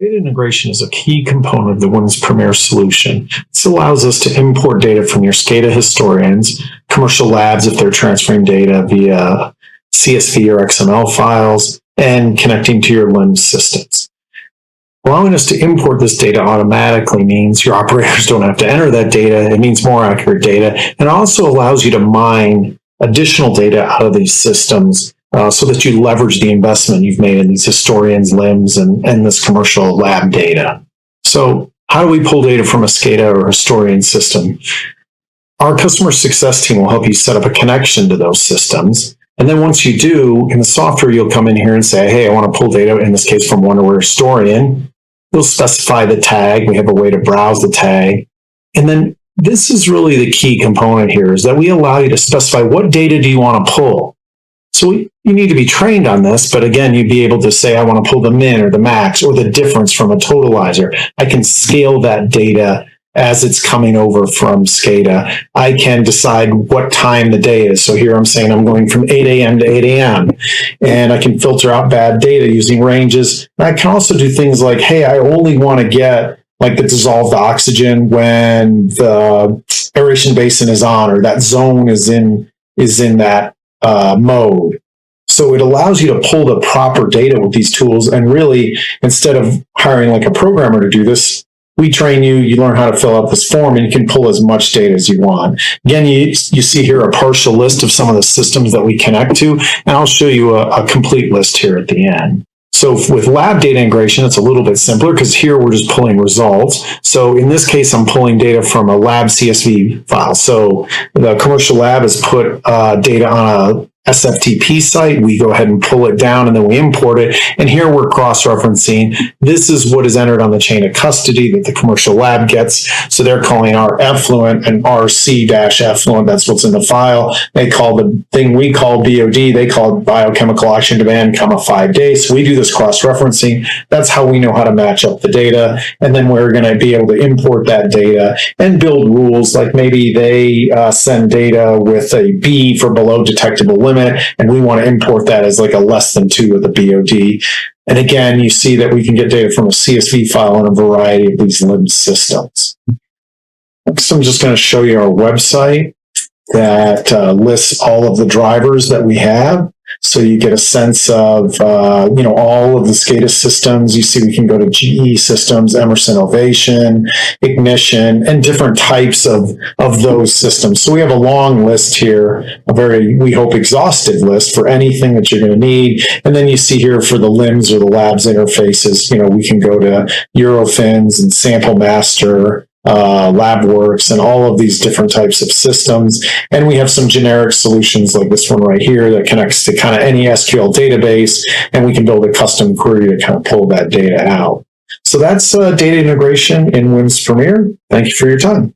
Data integration is a key component of the WIMS Premier solution. This allows us to import data from your Scada historians, commercial labs if they're transferring data via CSV or XML files, and connecting to your LIMS systems. Allowing us to import this data automatically means your operators don't have to enter that data. It means more accurate data, and also allows you to mine additional data out of these systems so that you leverage the investment you've made in these historians, LIMS, and this commercial lab data. So how do we pull data from a Scada or historian system? Our customer success team will help you set up a connection to those systems. And then once you do, in the software, you'll come in here and say, hey, I want to pull data, in this case, from Wonderware Historian. You'll specify the tag. We have a way to browse the tag. And then this is really the key component here, is that we allow you to specify what data do you want to pull. So you need to be trained on this, but again, you'd be able to say, I want to pull the min or the max or the difference from a totalizer. I can scale that data as it's coming over from Scada. I can decide what time the day is. So here I'm saying I'm going from 8 a.m. to 8 a.m. And I can filter out bad data using ranges. And I can also do things like, hey, I only want to get like the dissolved oxygen when the aeration basin is on, or that zone is in that mode. So it allows you to pull the proper data with these tools. And really, instead of hiring like a programmer to do this, we train you, you learn how to fill out this form, and you can pull as much data as you want. Again, you see here a partial list of some of the systems that we connect to, and I'll show you a complete list here at the end. So with lab data integration, it's a little bit simpler because here we're just pulling results. So in this case, I'm pulling data from a lab CSV file. So the commercial lab has put data on a SFTP site. We go ahead and pull it down, and then we import it. And here we're cross-referencing. This is what is entered on the chain of custody that the commercial lab gets. So they're calling our effluent and RC-effluent. That's what's in the file. They call the thing we call BOD. They call it biochemical oxygen demand, 5 days. So we do this cross-referencing. That's how we know how to match up the data. And then we're going to be able to import that data and build rules, like maybe they send data with a B for below detectable limit, and we want to import that as like a less than 2 with a BOD. And again, you see that we can get data from a CSV file in a variety of these LIMS systems. Next, I'm just going to show you our website that lists all of the drivers that we have. So you get a sense of, all of the Scada systems. You see we can go to GE systems, Emerson Ovation, Ignition, and different types of those systems. So we have a long list here, a very, we hope, exhaustive list for anything that you're going to need. And then you see here for the LIMS or the labs interfaces, we can go to Eurofins and Sample Master, LabWorks, and all of these different types of systems. And we have some generic solutions like this one right here that connects to kind of any SQL database, and we can build a custom query to kind of pull that data out. So that's data integration in WIMS Premier. Thank you for your time.